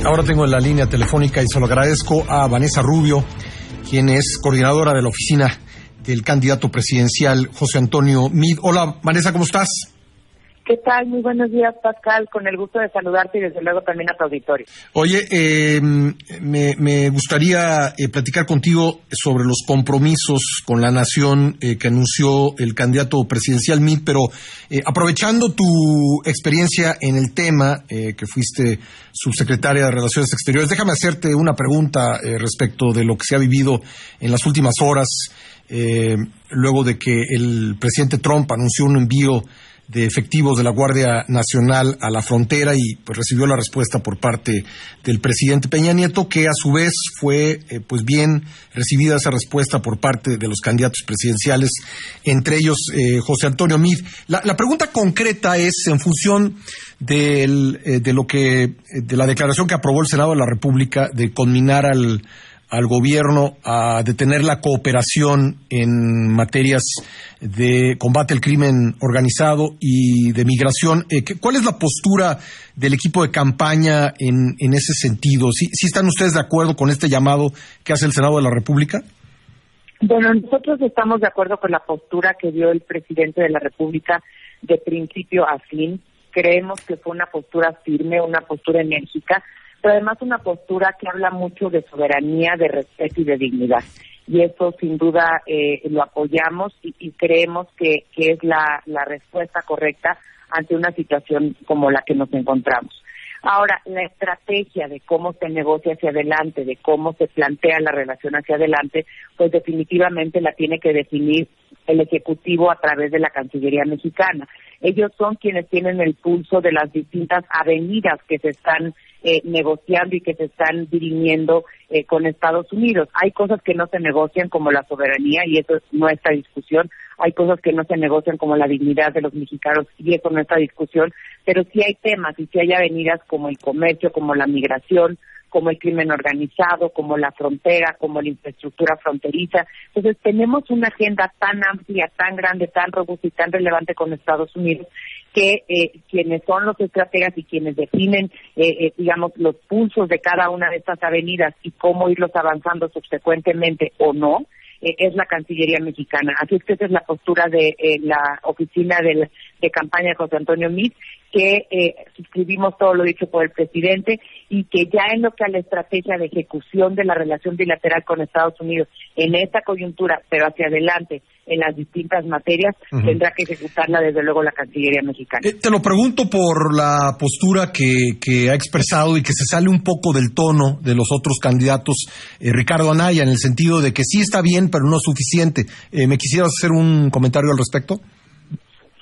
Ahora tengo en la línea telefónica y se lo agradezco a Vanessa Rubio, quien es coordinadora de la oficina del candidato presidencial José Antonio Meade. Hola, Vanessa, ¿cómo estás? ¿Qué tal? Muy buenos días, Pascal. Con el gusto de saludarte y desde luego también a tu auditorio. Oye, me gustaría platicar contigo sobre los compromisos con la nación que anunció el candidato presidencial Meade, pero aprovechando tu experiencia en el tema, que fuiste subsecretaria de Relaciones Exteriores, déjame hacerte una pregunta respecto de lo que se ha vivido en las últimas horas, luego de que el presidente Trump anunció un envío de efectivos de la Guardia Nacional a la frontera y pues recibió la respuesta por parte del presidente Peña Nieto, que a su vez fue pues bien recibida esa respuesta por parte de los candidatos presidenciales, entre ellos José Antonio Meade. La pregunta concreta es en función de la declaración que aprobó el Senado de la República de conminar al gobierno a detener la cooperación en materias de combate al crimen organizado y de migración. ¿Cuál es la postura del equipo de campaña en ese sentido? ¿Sí están ustedes de acuerdo con este llamado que hace el Senado de la República? Bueno, nosotros estamos de acuerdo con la postura que dio el presidente de la República de principio a fin. Creemos que fue una postura firme, una postura enérgica, pero además una postura que habla mucho de soberanía, de respeto y de dignidad. Y eso sin duda lo apoyamos y creemos que es la respuesta correcta ante una situación como la que nos encontramos. Ahora, la estrategia de cómo se negocia hacia adelante, de cómo se plantea la relación hacia adelante, pues definitivamente la tiene que definir el Ejecutivo a través de la Cancillería mexicana. Ellos son quienes tienen el pulso de las distintas avenidas que se están negociando y que se están dirimiendo con Estados Unidos. Hay cosas que no se negocian como la soberanía y eso es nuestra discusión. Hay cosas que no se negocian como la dignidad de los mexicanos y eso no es nuestra discusión. Pero sí hay temas y sí hay avenidas como el comercio, como la migración, como el crimen organizado, como la frontera, como la infraestructura fronteriza. Entonces tenemos una agenda tan amplia, tan grande, tan robusta y tan relevante con Estados Unidos que quienes son los estrategas y quienes definen, digamos, los pulsos de cada una de estas avenidas y cómo irlos avanzando subsecuentemente o no, es la Cancillería mexicana. Así es que esa es la postura de la oficina de campaña de José Antonio Meade, que suscribimos todo lo dicho por el presidente y que ya en lo que a la estrategia de ejecución de la relación bilateral con Estados Unidos en esta coyuntura, pero hacia adelante en las distintas materias, tendrá que ejecutarla desde luego la Cancillería mexicana. Te lo pregunto por la postura que ha expresado y que se sale un poco del tono de los otros candidatos, Ricardo Anaya, en el sentido de que sí está bien, pero no es suficiente. ¿Me quisieras hacer un comentario al respecto?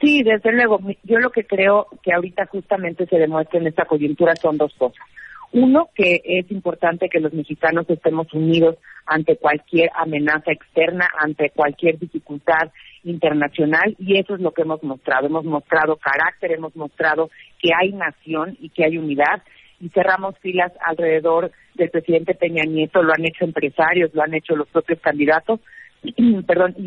Sí, desde luego. Yo lo que creo que ahorita justamente se demuestra en esta coyuntura son dos cosas. Uno, que es importante que los mexicanos estemos unidos ante cualquier amenaza externa, ante cualquier dificultad internacional, y eso es lo que hemos mostrado. Hemos mostrado carácter, hemos mostrado que hay nación y que hay unidad, y cerramos filas alrededor del presidente Peña Nieto. Lo han hecho empresarios, lo han hecho los propios candidatos, y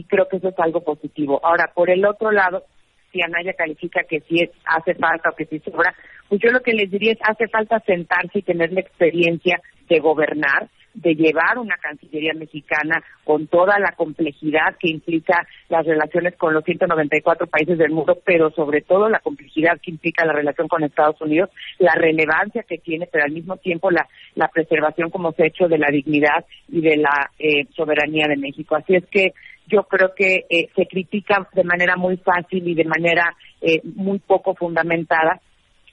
creo que eso es algo positivo. Ahora, por el otro lado, si Anaya califica que sí hace falta o que sí sobra, pues yo lo que les diría es hace falta sentarse y tener la experiencia de gobernar, de llevar una Cancillería mexicana con toda la complejidad que implica las relaciones con los 194 países del mundo, pero sobre todo la complejidad que implica la relación con Estados Unidos, la relevancia que tiene, pero al mismo tiempo la preservación, como se ha hecho, de la dignidad y de la soberanía de México. Así es que yo creo que se critica de manera muy fácil y de manera muy poco fundamentada,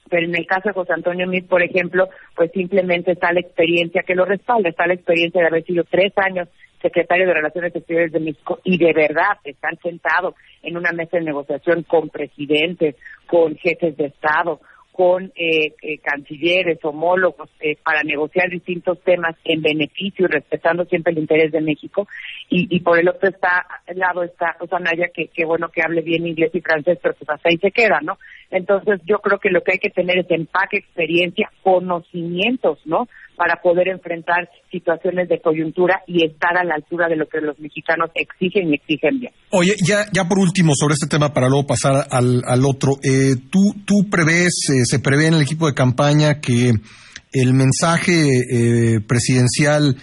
pero en el caso de José Antonio Meade, por ejemplo, pues simplemente está la experiencia que lo respalda, está la experiencia de haber sido 3 años secretario de Relaciones Exteriores de México y de verdad están sentados en una mesa de negociación con presidentes, con jefes de Estado, con cancilleres, homólogos, para negociar distintos temas en beneficio y respetando siempre el interés de México. Y por el otro lado está Anaya, que bueno que hable bien inglés y francés, pero pues hasta ahí se queda, ¿no? Entonces yo creo que lo que hay que tener es empaque, experiencia, conocimientos, ¿no?, para poder enfrentar situaciones de coyuntura y estar a la altura de lo que los mexicanos exigen y exigen bien. Oye, ya por último sobre este tema para luego pasar al otro, tú prevés, se prevé en el equipo de campaña que el mensaje presidencial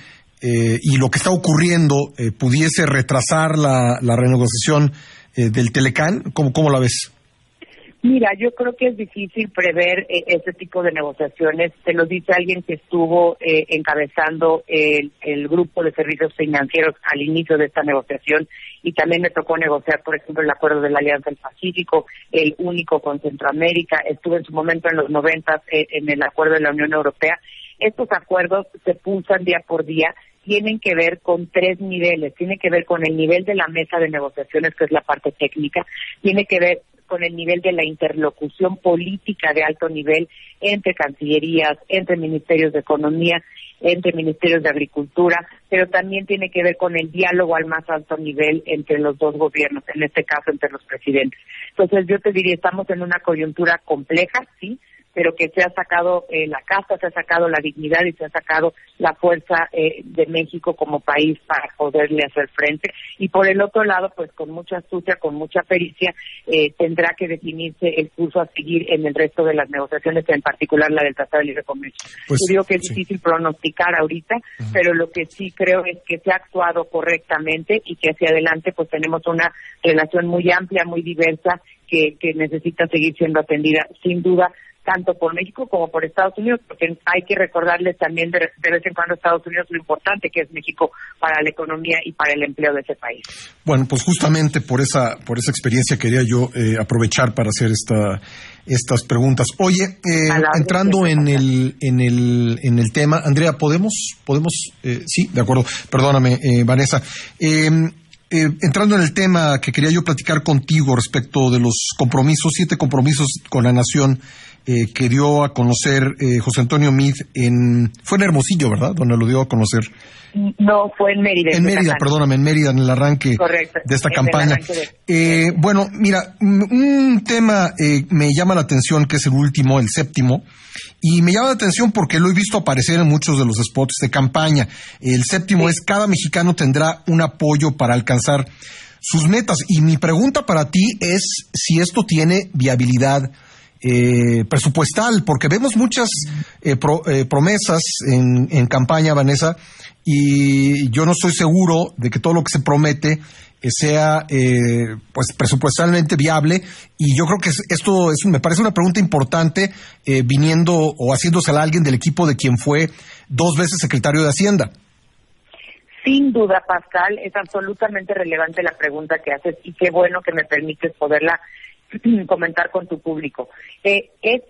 y lo que está ocurriendo pudiese retrasar la renegociación del Telecán? ¿Cómo la ves? Mira, yo creo que es difícil prever ese tipo de negociaciones. Te lo dice alguien que estuvo encabezando el grupo de servicios financieros al inicio de esta negociación, y también me tocó negociar, por ejemplo, el acuerdo de la Alianza del Pacífico, el único con Centroamérica. Estuve en su momento en los 90 en el acuerdo de la Unión Europea. Estos acuerdos se pulsan día por día. Tienen que ver con 3 niveles. Tiene que ver con el nivel de la mesa de negociaciones, que es la parte técnica. Tiene que ver con el nivel de la interlocución política de alto nivel entre cancillerías, entre ministerios de Economía, entre ministerios de Agricultura, pero también tiene que ver con el diálogo al más alto nivel entre los dos gobiernos, en este caso entre los presidentes. Entonces yo te diría, estamos en una coyuntura compleja, sí, pero que se ha sacado la casta, se ha sacado la dignidad y se ha sacado la fuerza de México como país para poderle hacer frente. Y por el otro lado, pues con mucha astucia, con mucha pericia, tendrá que definirse el curso a seguir en el resto de las negociaciones, en particular la del Tratado de Libre Comercio. Pues, yo digo que es difícil pronosticar ahorita, pero lo que sí creo es que se ha actuado correctamente y que hacia adelante pues tenemos una relación muy amplia, muy diversa, que necesita seguir siendo atendida, sin duda, tanto por México como por Estados Unidos, porque hay que recordarles también de vez en cuando a Estados Unidos lo importante que es México para la economía y para el empleo de ese país. Bueno, pues justamente por esa experiencia quería yo aprovechar para hacer estas preguntas. Oye, entrando en el tema, Andrea, ¿podemos? Sí, de acuerdo. Perdóname, Vanessa. Entrando en el tema que quería yo platicar contigo respecto de los compromisos, 7 compromisos con la nación que dio a conocer José Antonio Meade fue en Hermosillo, ¿verdad? Donde lo dio a conocer. No, fue en Mérida. En Mérida, perdóname, en Mérida, en el arranque. Correcto, de esta campaña. Bueno, mira, un tema me llama la atención, que es el último, el 7º, y me llama la atención porque lo he visto aparecer en muchos de los spots de campaña. El 7º es: cada mexicano tendrá un apoyo para alcanzar sus metas. Y mi pregunta para ti es si esto tiene viabilidad presupuestal, porque vemos muchas promesas en campaña, Vanessa, y yo no estoy seguro de que todo lo que se promete sea pues presupuestalmente viable, y yo creo que esto me parece una pregunta importante viniendo o haciéndosela a alguien del equipo de quien fue 2 veces secretario de Hacienda. Sin duda, Pascal, es absolutamente relevante la pregunta que haces, y qué bueno que me permites poderla comentar con tu público. Es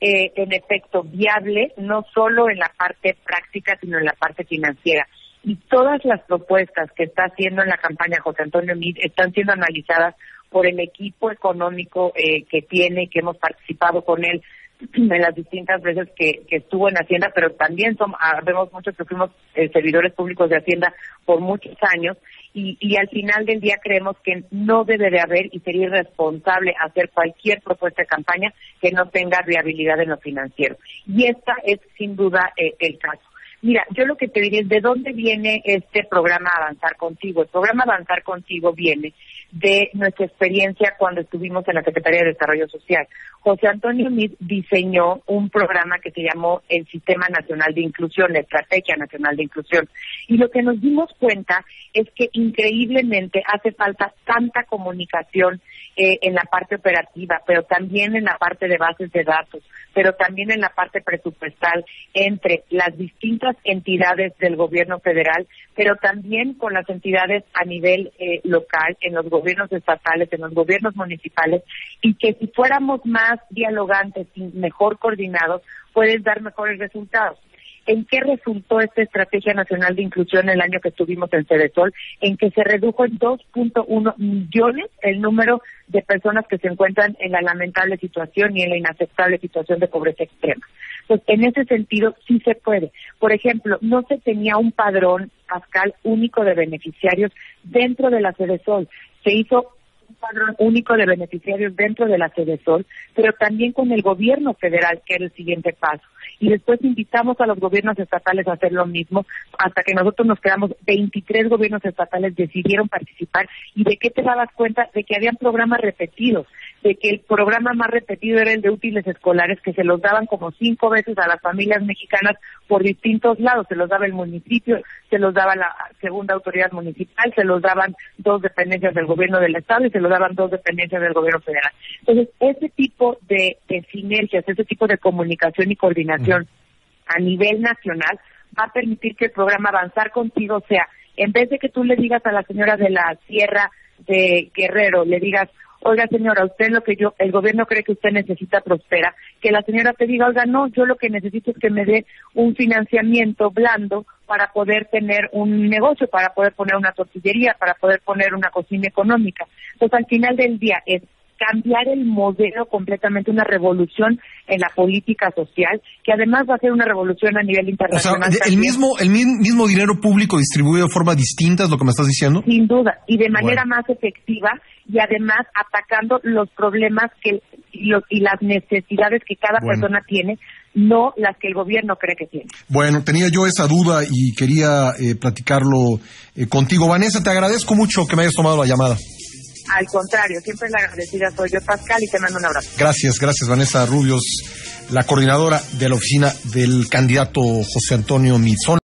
en efecto viable, no solo en la parte práctica, sino en la parte financiera. Y todas las propuestas que está haciendo en la campaña José Antonio Meade están siendo analizadas por el equipo económico que tiene, que hemos participado con él en las distintas veces que estuvo en Hacienda, pero también vemos muchos que fuimos servidores públicos de Hacienda por muchos años, y al final del día creemos que no debe de haber, y sería irresponsable hacer cualquier propuesta de campaña que no tenga viabilidad en lo financiero. Y esta es sin duda el caso. Mira, yo lo que te diría es: ¿de dónde viene este programa Avanzar Contigo? El programa Avanzar Contigo viene de nuestra experiencia cuando estuvimos en la Secretaría de Desarrollo Social. José Antonio Meade diseñó un programa que se llamó el Sistema Nacional de Inclusión, la Estrategia Nacional de Inclusión. Y lo que nos dimos cuenta es que increíblemente hace falta tanta comunicación en la parte operativa, pero también en la parte de bases de datos, pero también en la parte presupuestal entre las distintas entidades del gobierno federal, pero también con las entidades a nivel local, en los gobiernos estatales, en los gobiernos municipales, y que si fuéramos más dialogantes y mejor coordinados, puedes dar mejores resultados. ¿En qué resultó esta Estrategia Nacional de Inclusión el año que estuvimos en Cedesol? En que se redujo en 2.1 millones el número de personas que se encuentran en la lamentable situación y en la inaceptable situación de pobreza extrema. Pues en ese sentido sí se puede. Por ejemplo, no se tenía un padrón, Pascal, único de beneficiarios dentro de la Cedesol. Se hizo un padrón único de beneficiarios dentro de la Cedesol, pero también con el gobierno federal, que era el siguiente paso. Y después invitamos a los gobiernos estatales a hacer lo mismo, hasta que nosotros nos quedamos 23 gobiernos estatales decidieron participar. ¿Y de qué te dabas cuenta? De que habían programas repetidos, de que el programa más repetido era el de útiles escolares, que se los daban como 5 veces a las familias mexicanas por distintos lados. Se los daba el municipio, se los daba la segunda autoridad municipal, se los daban 2 dependencias del gobierno del estado y se los daban 2 dependencias del gobierno federal. Entonces, ese tipo de sinergias, ese tipo de comunicación y coordinación a nivel nacional va a permitir que el programa Avanzar Contigo sea, en vez de que tú le digas a la señora de la Sierra de Guerrero, le digas, oiga señora, usted lo que el gobierno cree que usted necesita prospera, que la señora te diga, oiga, no, yo lo que necesito es que me dé un financiamiento blando para poder tener un negocio, para poder poner una tortillería, para poder poner una cocina económica. Entonces, al final del día es cambiar el modelo completamente, una revolución en la política social, que además va a ser una revolución a nivel internacional. O sea, el mismo dinero público distribuido de forma distinta, es lo que me estás diciendo. Sin duda, y de manera más efectiva, y además atacando los problemas y las necesidades que cada persona tiene, no las que el gobierno cree que tiene. Bueno, tenía yo esa duda y quería platicarlo contigo. Vanessa, te agradezco mucho que me hayas tomado la llamada. Al contrario, siempre la agradecida soy yo, Pascal, y te mando un abrazo. Gracias, Vanessa Rubios, la coordinadora de la oficina del candidato José Antonio Meade.